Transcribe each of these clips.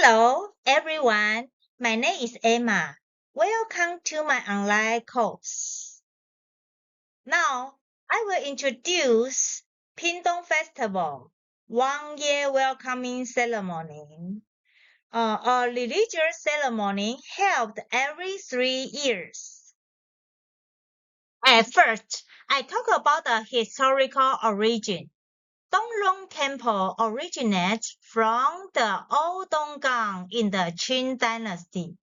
Hello, everyone. My name is Emma. Welcome to my online course. Now, I will introduce Pingdong Festival, Wangye Welcoming Ceremony, a religious ceremony held every 3 years. At first, I talk about the historical origin. Donglong Temple originates from the old Donggang in the Qing dynasty.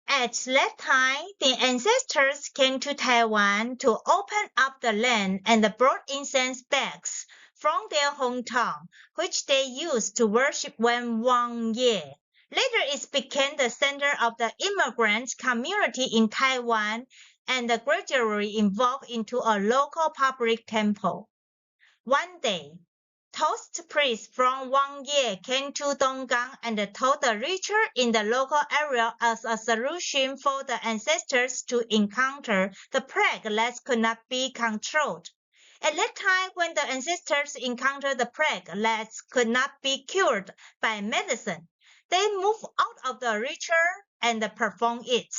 At that time, the ancestors came to Taiwan to open up the land and brought incense bags from their hometown, which they used to worship Wangye. Later, it became the center of the immigrant community in Taiwan and gradually evolved into a local public temple. One day, Toast priests from Wangye came to Donggang and told the ritual in the local area as a solution for the ancestors to encounter the plague that could not be controlled. At that time, when the ancestors encountered the plague that could not be cured by medicine, they moved out of the ritual and performed it.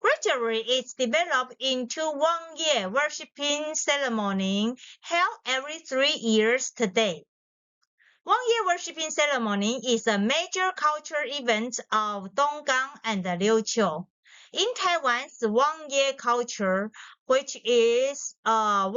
Gradually, it developed into Wangye Worshiping Ceremony held every 3 years today. Wangye Worshiping Ceremony is a major cultural event of Donggang and Liuqiu. In Taiwan's Wangye culture, which is a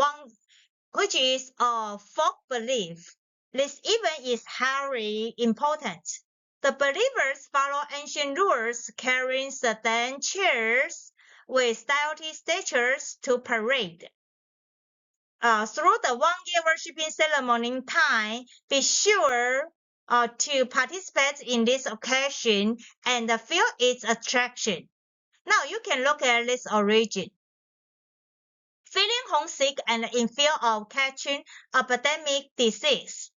folk belief, this event is highly important. The believers follow ancient rules, carrying certain chairs with deity statues to parade. Through the Wangye Worshiping Ceremony time, be sure to participate in this occasion and feel its attraction. Now you can look at this origin. Feeling homesick and in fear of catching epidemic disease.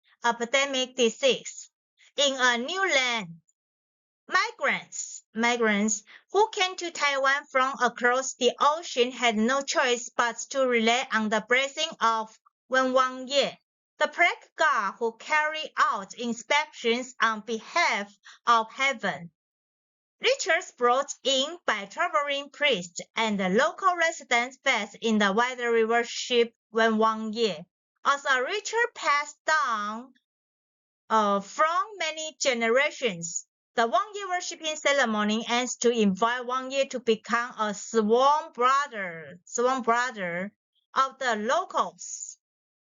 In a new land, migrants who came to Taiwan from across the ocean had no choice but to rely on the blessing of Wangye, the plague god who carried out inspections on behalf of heaven. Rituals brought in by traveling priests and the local residents based in the widely worship Wangye. As a ritual passed down from many generations, the Wangye Worshiping Ceremony aims to invite Wangye to become a sworn brother of the locals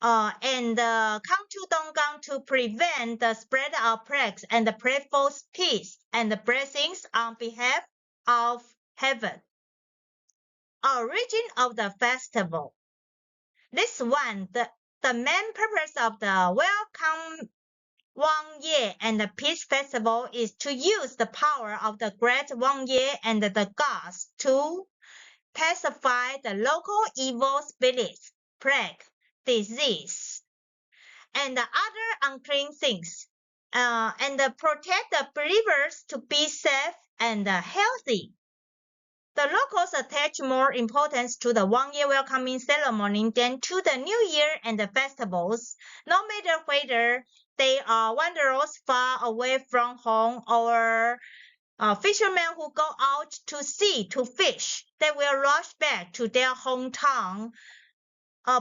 and come to Donggang to prevent the spread of plagues and pray for peace and blessings on behalf of heaven. Origin of the festival. This one, the main purpose of the Welcome Wangye and the Peace Festival is to use the power of the great Wangye and the gods to pacify the local evil spirits, plague, disease, and the other unclean things, and protect the believers to be safe and healthy. The locals attach more importance to the Wangye Welcoming Ceremony than to the New Year and the festivals, no matter whether they are wanderers far away from home or fishermen who go out to sea to fish. They will rush back to their hometown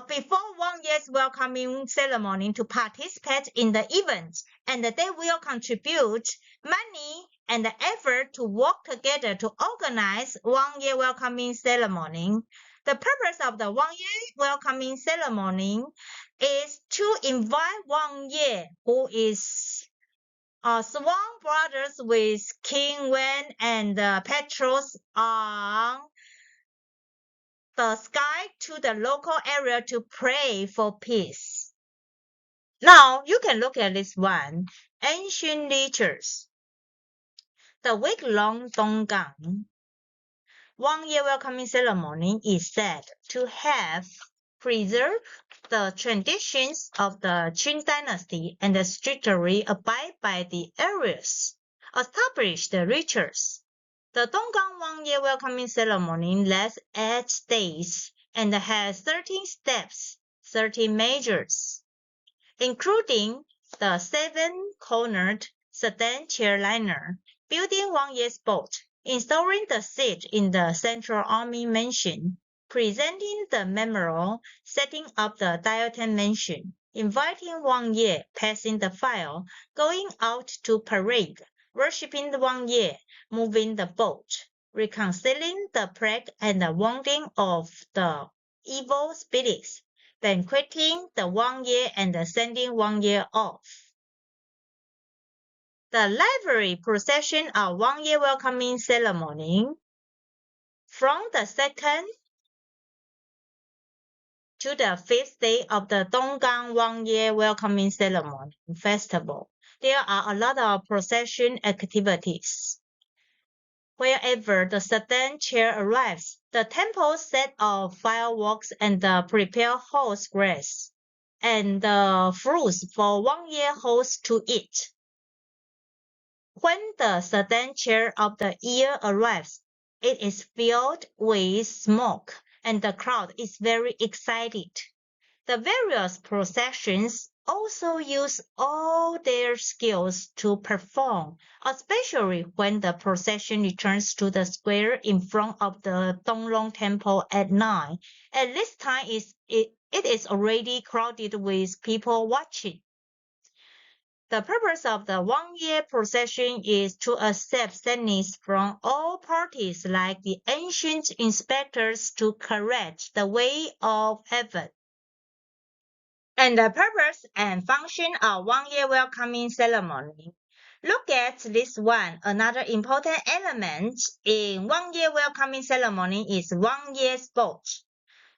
before Wangye's welcoming ceremony to participate in the event, and they will contribute money and effort to work together to organize Wangye Welcoming Ceremony. The purpose of the Wangye Welcoming Ceremony is to invite Wangye, who is sworn brothers with King Wen and Petros on the sky, to the local area to pray for peace. Now you can look at this one, ancient rituals. The week-long Donggang Wangye Welcoming Ceremony is said to have preserved the traditions of the Qing dynasty and strictly abide by the areas established rituals. The Donggang Wangye Welcoming Ceremony lasts 8 days and has 13 steps, 13 measures, including the 7-cornered sedan chair liner, building Wangye's boat, installing the siege in the Central Army Mansion, presenting the memorial, setting up the Diaton Mansion, inviting Wangye, passing the file, going out to parade, worshipping the Wangye, moving the boat, reconciling the plague and the wounding of the evil spirits, banqueting the Wangye and sending Wangye off. The livery procession of Wangye Welcoming Ceremony from the 2nd to the 5th day of the Donggang Wangye Welcoming Ceremony Festival. There are a lot of procession activities. Wherever the sedan chair arrives, the temple set off fireworks and prepare horse grass and fruits for Wangye hosts to eat. When the sedan chair of the year arrives, it is filled with smoke, and the crowd is very excited. The various processions also use all their skills to perform, especially when the procession returns to the square in front of the Donglong Temple at night. At this time, it is already crowded with people watching. The purpose of the Wangye procession is to accept sadness from all parties like the ancient inspectors to correct the way of heaven. And the purpose and function of Wangye Welcoming Ceremony. Look at this one. Another important element in Wangye Welcoming Ceremony is Wangye's boat.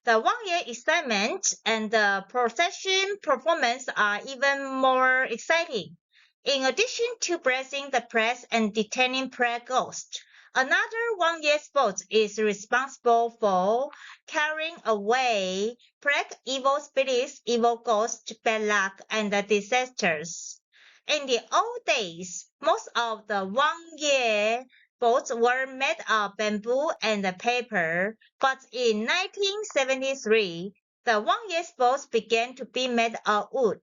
The Wangye excitement and the procession performance are even more exciting. In addition to blessing the press and detaining prayer ghosts, another Wangye's boat is responsible for carrying away plague, evil spirits, evil ghosts, bad luck, and disasters. In the old days, most of the Wangye boats were made of bamboo and paper, but in 1973, the Wangye's boats began to be made of wood.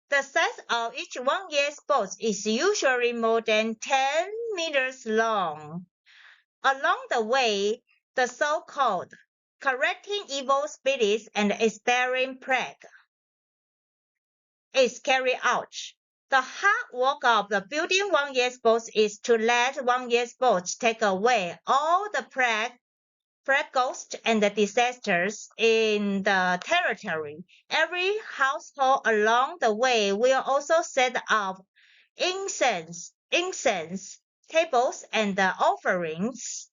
The size of each Wangye's boat is usually more than 10 meters long. Along the way, the so-called correcting evil spirits and expelling plague is carried out. The hard work of the building Wangye's boats is to let Wangye's boats take away all the plague ghosts and the disasters in the territory. Every household along the way will also set up incense tables and offerings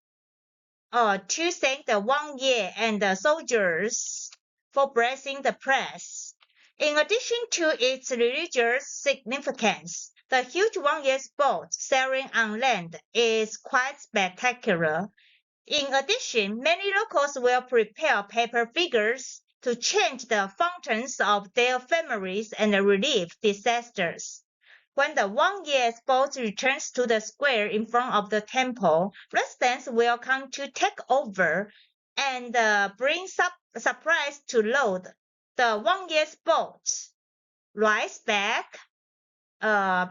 to thank the Wangye and the soldiers for blessing the press. In addition to its religious significance, the huge Wangye's boat sailing on land is quite spectacular. In addition, many locals will prepare paper figures to change the fountains of their families and relieve disasters. When the Wangye's boat returns to the square in front of the temple, residents will come to take over and bring supplies to load the Wangye's boat, rice bag,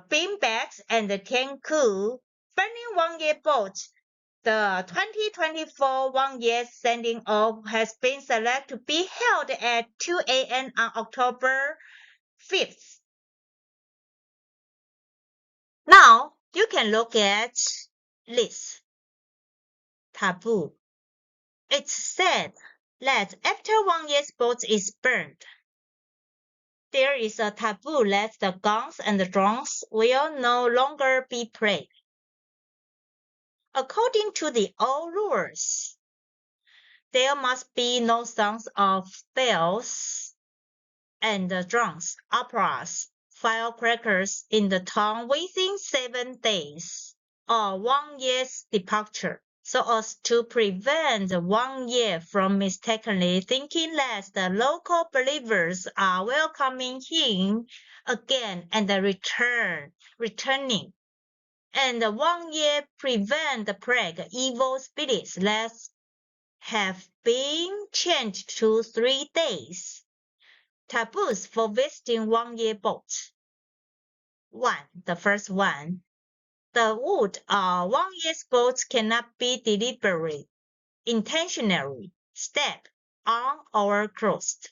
bean bags, and the tianku. Burning Wangye boat. The 2024 Wangye sending off has been selected to be held at 2 a.m. on October 5th. Now, you can look at this taboo. It's said that after Wangye's boat is burned, there is a taboo that the guns and the drums will no longer be played. According to the old rules, there must be no sounds of bells and drums, operas, firecrackers in the town within 7 days of Wangye's departure, so as to prevent Wangye from mistakenly thinking that the local believers are welcoming him again and returning. And Wangye prevent the plague evil spirits that have been changed to 3 days. Taboos for visiting Wangye boat. The first one. The wood of Wangye's boats cannot be deliberately, intentionally stepped on or crossed.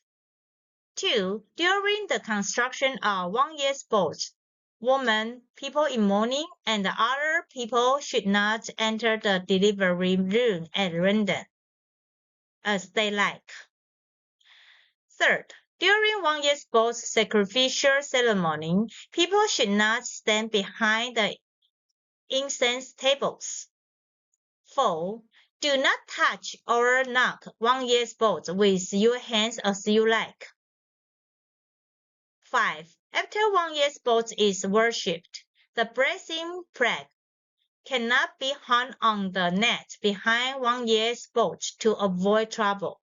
2. During the construction of Wangye's boats, women, people in mourning, and other people should not enter the delivery room at random, as they like. 3rd, during Wangye's boat's sacrificial ceremony, people should not stand behind the incense tables. 4. Do not touch or knock Wangye's boat with your hands as you like. 5. After Wangye's boat is worshipped, the blessing flag cannot be hung on the net behind Wangye's boat to avoid trouble.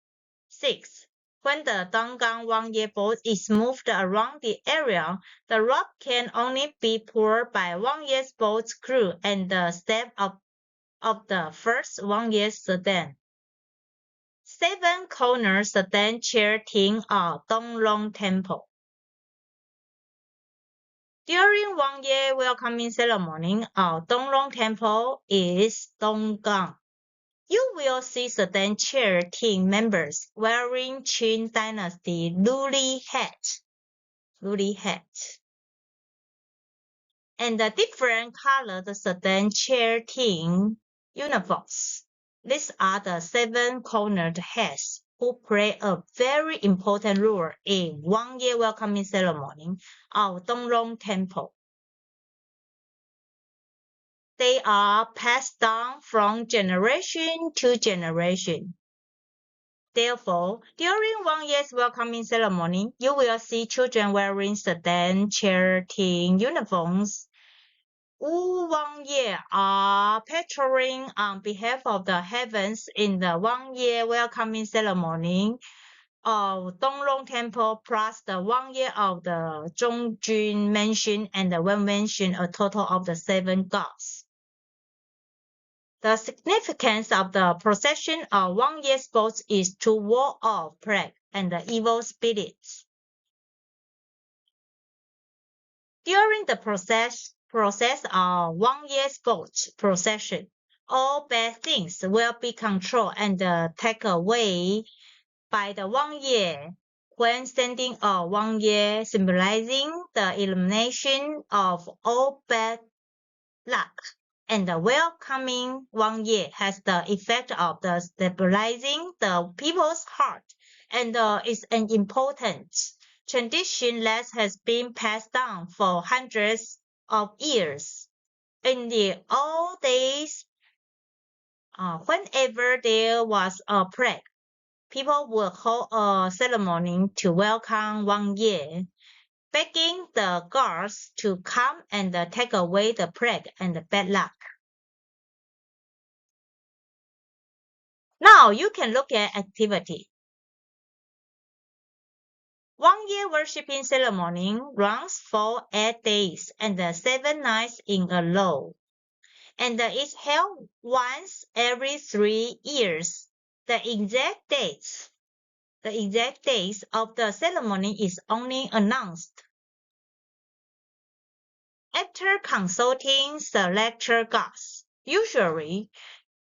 6. When the Donggang Wangye boat is moved around the area, the rope can only be pulled by Wangye's boat's crew and the staff of the first Wangye sedan. 7 corner sedan chair ting of Donglong Temple. During Wangye Welcoming Ceremony of Donglong Temple is Donggang. You will see sedan chair team members wearing Qing Dynasty luli hats, and the different colored sedan chair team uniforms. These are the 7-cornered hats who play a very important role in Wangye Welcoming Ceremony of Donglong Temple. They are passed down from generation to generation. Therefore, during Wangye's welcoming ceremony, you will see children wearing sedan chair team uniforms. Wu Wangye are patrolling on behalf of the heavens in the Wangye welcoming ceremony of Donglong Temple plus the Wangye of the Zhongjun Mansion and the Wen Mansion, a total of the 7 gods. The significance of the procession of Wangye's boats is to ward off plague and the evil spirits. During the process of Wangye's boat procession, all bad things will be controlled and taken away by the Wangye when standing on Wangye, symbolizing the elimination of all bad luck. And the welcoming Wangye has the effect of the stabilizing the people's heart and is an important tradition that has been passed down for hundreds of years. In the old days, whenever there was a plague, people would hold a ceremony to welcome Wangye, begging the gods to come and take away the plague and the bad luck. Now you can look at activity. Wangye worshiping ceremony runs for 8 days and 7 nights in a row, and is held once every 3 years. The exact dates of the ceremony is only announced after consulting selector gods. Usually,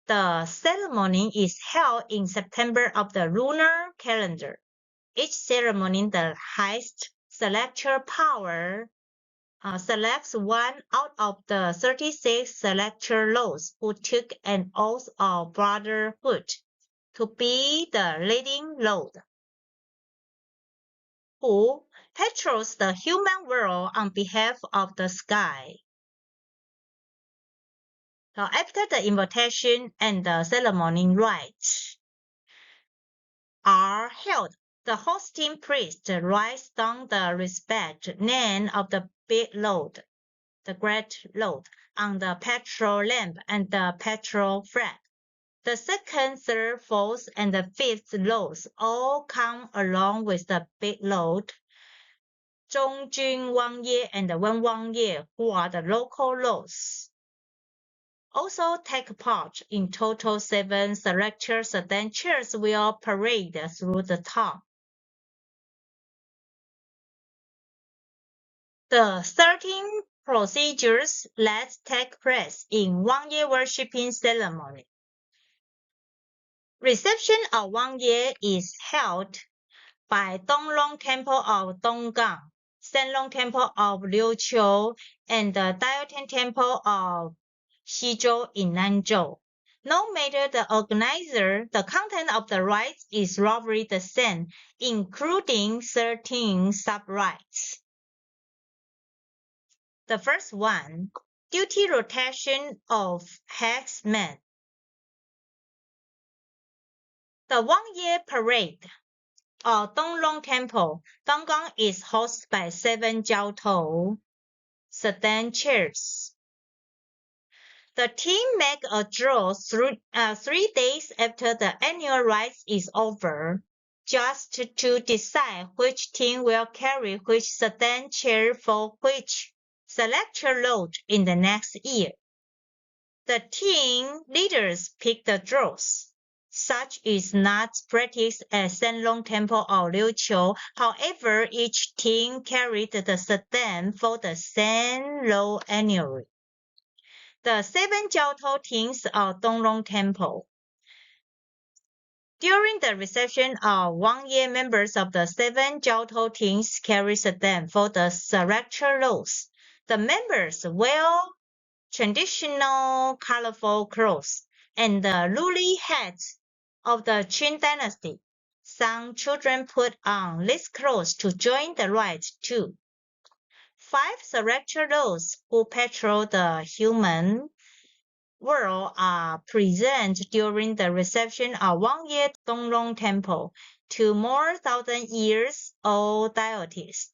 the ceremony is held in September of the lunar calendar. Each ceremony, the highest selector power selects one out of the 36 selector lords who took an oath of brotherhood to be the leading lord, who patrols the human world on behalf of the sky. Now, after the invitation and the ceremony rites are held, the hosting priest writes down the respect name of the big lord, the great lord, on the petrol lamp and the petrol flag. The second, third, fourth, and the fifth lords all come along with the big lord, Zhongjun Wangye and Wen Wangye, who are the local lords. Also take part in total 7 selector sedan chairs will parade through the town. The 13 procedures that take place in Wangye Worshiping Ceremony. Reception of Wangye is held by Donglong Temple of Donggang, Shenlong Temple of Liuqiu, and the Daotian Temple of Xizhou in Nanzhou. No matter the organizer, the content of the rites is roughly the same, including 13 sub-rites. The first one, duty rotation of headsmen. The Wangye Parade of Donglong Temple, Donggang is hosted by 7 jiaotou, sedan chairs. The team make a draw 3 days after the annual rites is over, just to decide which team will carry which sedan chair for which selector load in the next year. The team leaders pick the draws. Such is not practiced at Shenlong Temple or Liuqiu. However, each team carried the sedan for the same load annually. The 7 jiaotou teams of Donglong Temple. During the reception of Wangye, members of the 7 jiaotou teams carry sedan for the selector loads. The members wear traditional colorful clothes and the luli hats of the Qin dynasty. Some children put on these clothes to join the rite too. 5 selector loads who patrol the human world are present during the reception of Wangye Donglong Temple. 2 more thousand-years-old deities,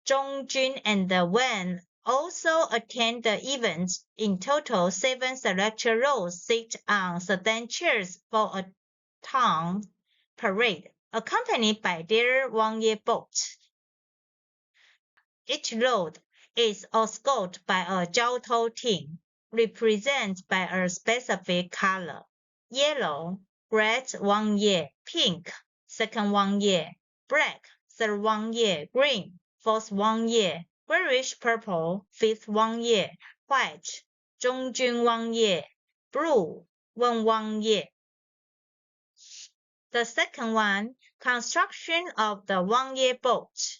Zhongjun and Wen, also attend the event. In total, 7 selector loads sit on sedan chairs for a town parade, accompanied by their Wangye boat. Each load is escorted by a jiaotou team, represented by a specific color: yellow, red Wangye; pink, second Wangye; black, third Wangye; green, fourth Wangye; grayish purple, fifth Wangye; white, Zhongjun Wangye; blue, Wen Wangye. The second one, construction of the Wangye boat.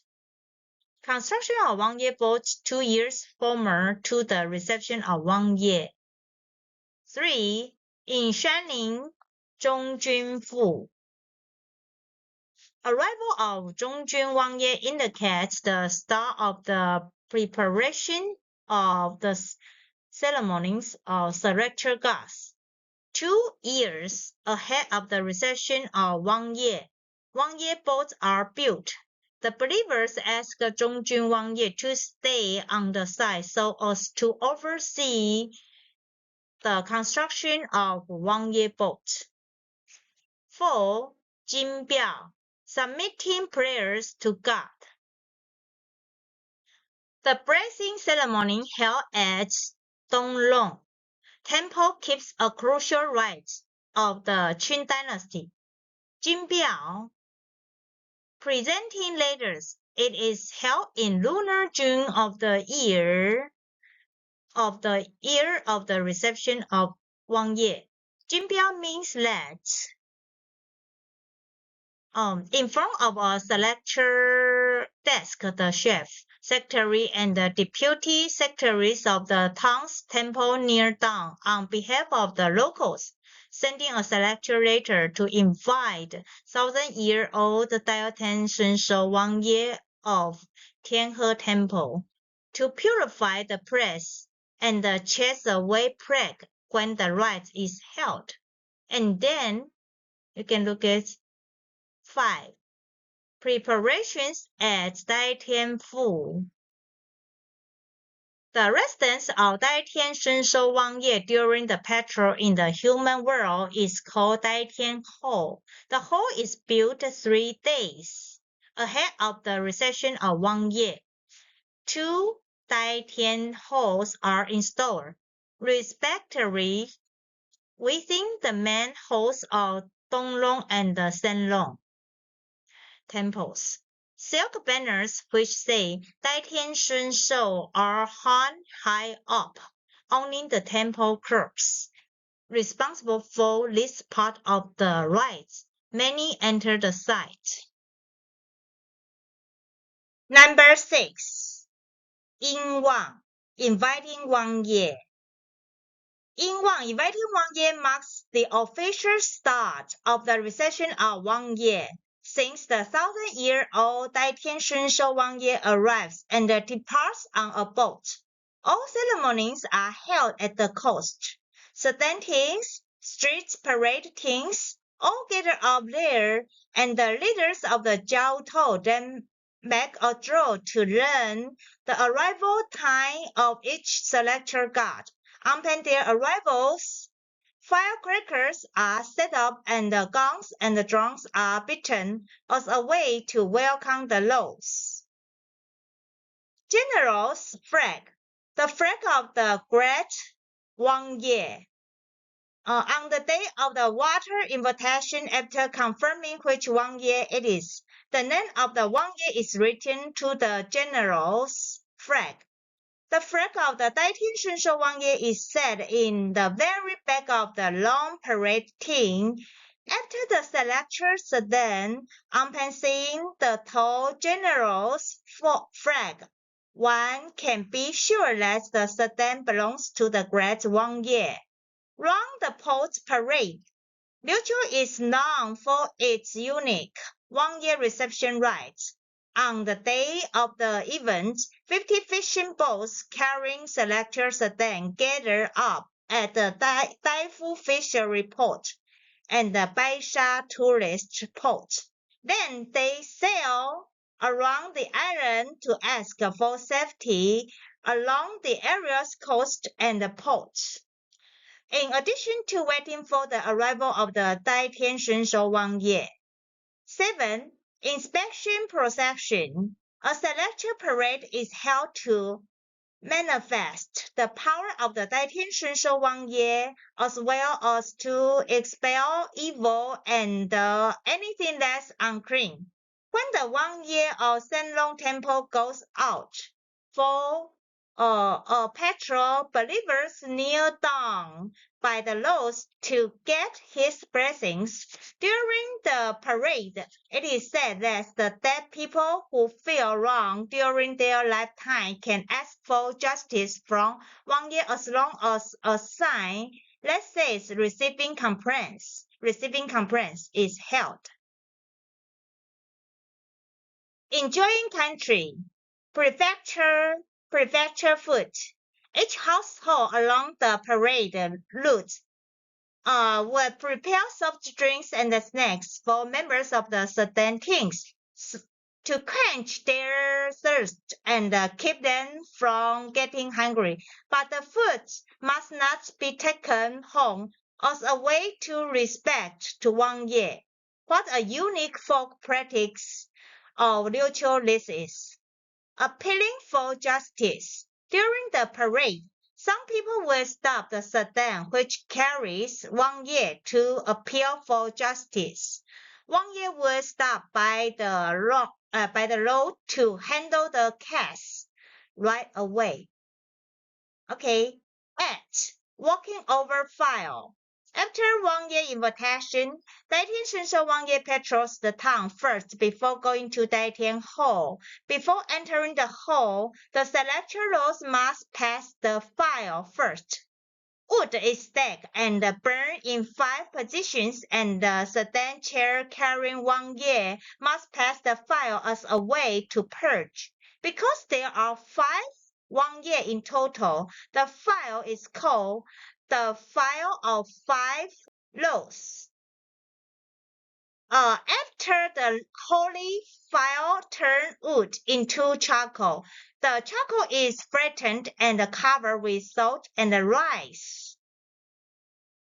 Construction of Wangye boat 2 years former to the reception of Wangye. 3. Inshining Zhongjun Fu. Arrival of Zhongjun Wangye indicates the start of the preparation of the ceremonies of selector gods. 2 years ahead of the reception of Wangye, Wangye boats are built. The believers ask Zhongjun Wangye to stay on the site so as to oversee the construction of Wangye boat. 4. Jinbiao, submitting prayers to God. The blessing ceremony held at Donglong Temple keeps a crucial rite of the Qin dynasty. Jinbiao, presenting letters. It is held in lunar June of the year of the reception of Wangye. Jinbiao means that in front of a selector desk, the chef, secretary, and the deputy secretaries of the town's temple kneel down on behalf of the locals, sending a selector letter to invite 1,000-year-old Daotian Sunshou Wangye of Tianhe Temple to purify the place and chase away plague when the rite is held. And then you can look at 5. Preparations at Daitian Fu. The residence of Daitian Sunshou Wangye during the patrol in the human world is called Daitian Hall. The hall is built 3 days ahead of the reception of Wangye. 2 Daitian halls are installed, respectively, within the main halls of Donglong and the Shenlong temples. silk banners which say 代天顺寿 are hung high up, owning the temple clerks responsible for this part of the rites. Many enter the site. Number 6. 迎望 inviting Wangye. 迎望 inviting Wangye marks the official start of the reception of Wangye. Since the 1,000-year-old 代天顺寿 Wangye arrives and departs on a boat, all ceremonies are held at the coast. Certain things, street parade things, all gather up there, and the leaders of the Jiao Tou then make a draw to learn the arrival time of each selector god. Upon their arrivals, firecrackers are set up and the gongs and the drums are beaten as a way to welcome the lords. General's flag, the flag of the great Wangye. On the day of the water invitation, after confirming which Wangye it is, the name of the Wangye is written to the general's flag. The flag of the 代天顺寿 Wangye is set in the very back of the long parade team. After the selectors then, upon seeing the tall general's flag, one can be sure that the sedan belongs to the great Wangye. Round the port parade, Liuqiu is known for its unique Wangye reception rites. On the day of the event, 50 fishing boats carrying selector sedan gather up at the Daifu Fishery Port and the Baisha Tourist Port. Then they sail around the island to ask for safety along the area's coast and the ports. In addition to waiting for the arrival of the 代天顺寿 Wangye. 7. Inspection procession. A selector parade is held to manifest the power of the 代天顺寿 Wangye as well as to expel evil and anything that's unclean. When the Wangye of Sanlong Temple goes out for a patrol, believers kneel down by the lords to get his blessings. During the parade, it is said that the dead people who feel wrong during their lifetime can ask for justice from Wangye as long as a sign that says receiving complaints is held. Enjoying country, prefecture food. Each household along the parade route will prepare soft drinks and snacks for members of the sedan teams to quench their thirst and keep them from getting hungry. But the food must not be taken home as a way to respect to Wangye. What a unique folk practice of Liuqiu this is. Appealing for justice. During the parade, some people will stop the sedan which carries Wangye to appeal for justice. Wangye will stop by the road to handle the case right away. Okay. 8. Walking over file. After Wangye invitation, 代天顺寿 Wangye patrols the town first before going to Daitian Hall. Before entering the hall, the selector lords must pass the file first. Wood is stacked and burned in 5 positions, and the sedan chair carrying Wangye must pass the file as a way to purge. Because there are 5 Wangye in total, the file is called the file of 5 laws. After the holy file turns wood into charcoal, the charcoal is flattened and covered with salt and rice.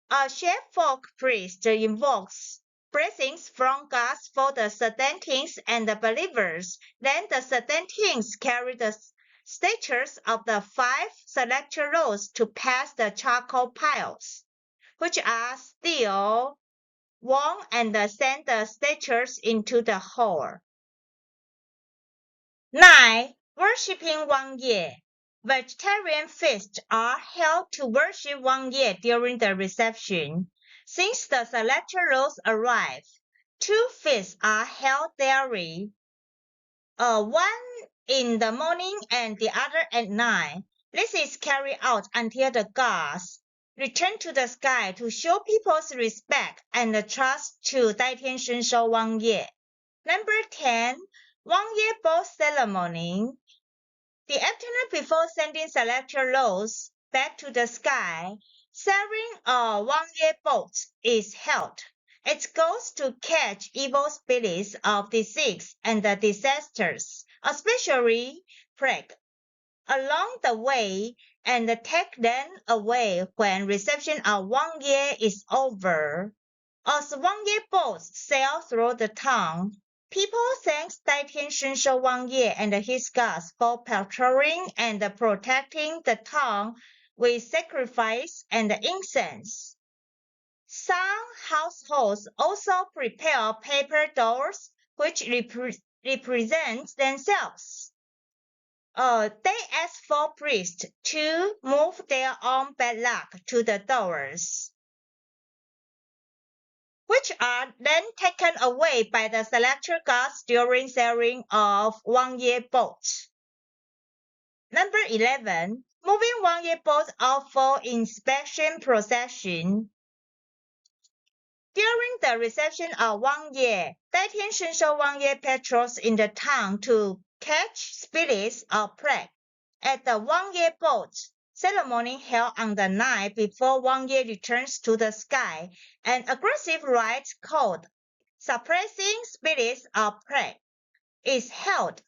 A sheepfolk priest invokes blessings from gods for the sedan kings and the believers. Then the sedan kings carry the statues of the 5 selector lords to pass the charcoal piles, which are still warm, and send the statues into the hall. 9. Worshipping Wangye. Vegetarian feasts are held to worship Wangye during the reception. Since the selected rows arrive, 2 feasts are held daily, one in the morning and the other at night. This is carried out until the gods return to the sky to show people's respect and trust to 代天神兽 Wangye. Number 10. Wangye Bowl Ceremony. The afternoon before sending selected loads back to the sky, sharing a Wangye boat is held. It goes to catch evil spirits of disease and disasters, especially plague, along the way and take them away when reception of Wangye is over. As Wangye boats sail through the town, people thank 代天神兽 Wangye and his gods for patrolling and protecting the town with sacrifice and incense. Some households also prepare paper dolls which represent themselves. They ask for priests to move their own bad luck to the doors, which are then taken away by the selected gods during sailing of Wangye boats. Number 11. Moving Wangye boats out for inspection procession. During the reception of Wangye, 代天神兽 Wangye patrols in the town to catch spirits of plague. At the Wangye boat ceremony held on the night before Wangye returns to the sky, an aggressive rite called suppressing spirits of plague is held.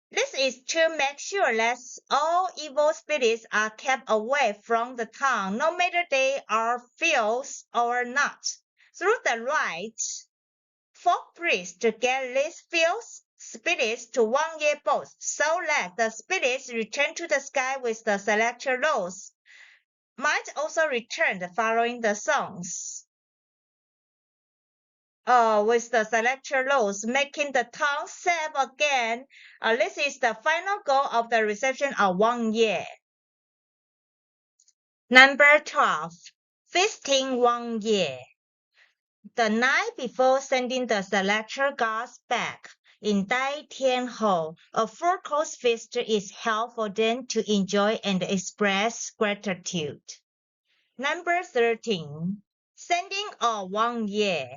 This is to make sure that all evil spirits are kept away from the town, no matter they are fierce or not. Through the rite, folk priests get these fierce spirits to Wangye boats so that the spirits return to the sky with the selected loads might also return following the songs. With the selected loads making the town safe again. This is the final goal of the reception of Wangye. Number 12. Feasting Wangye. The night before sending the selected gods back, in Dai Tian Hall, a four-course feast is held for them to enjoy and express gratitude. Number 13. Sending of Wangye.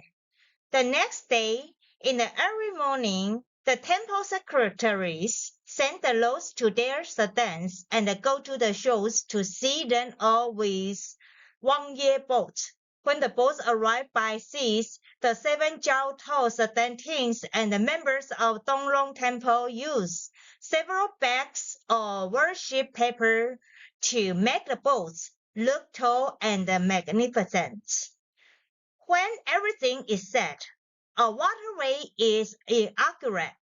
The next day, in the early morning, the temple secretaries send the loads to their sedans and go to the shows to see them all with Wangye boats. When the boats arrive by seas, the 7 Jiao Tao sedan teams and the members of Donglong Temple use several bags of worship paper to make the boats look tall and magnificent. When everything is set, a waterway is inaugurated.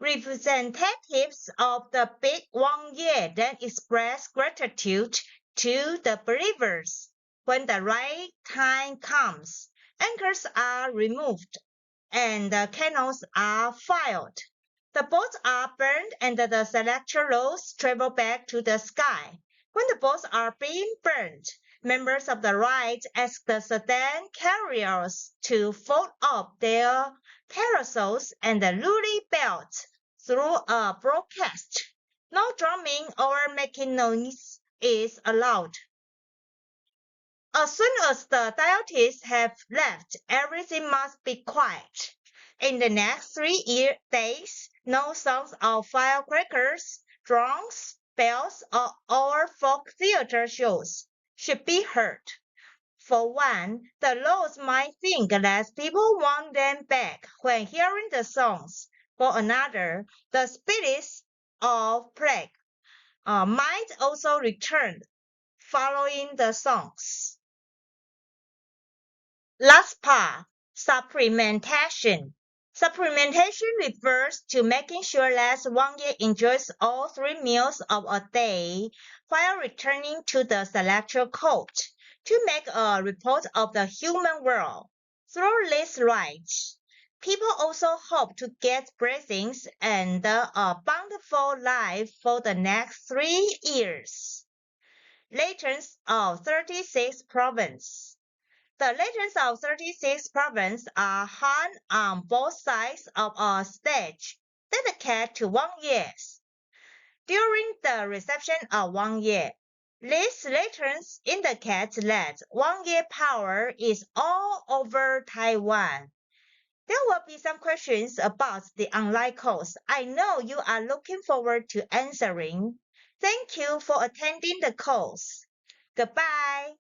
Representatives of the big Wangye then express gratitude to the believers. When the right time comes, anchors are removed and the cannons are fired. The boats are burned and the selected loads travel back to the sky. When the boats are being burned, members of the rite ask the sedan carriers to fold up their parasols and lully belts through a broadcast. No drumming or making noise is allowed. As soon as the deities have left, everything must be quiet. In the next 3 days, no sounds of firecrackers, drums, bells, or folk theater shows should be heard. For one, the lords might think that people want them back when hearing the songs. For another, the spirits of plague might also return following the songs. Last part, supplementation. Supplementation refers to making sure that Wangye enjoys all 3 meals of a day while returning to the selected court to make a report of the human world. Through this rite, People also hope to get blessings and a bountiful life for the next 3 years. Legends of 36 Province. The legends of 36 provinces are hung on both sides of a stage dedicated to Wangye. During the reception of Wangye, these legends indicate that Wangye power is all over Taiwan. There will be some questions about the online course. I know you are looking forward to answering. Thank you for attending the course. Goodbye.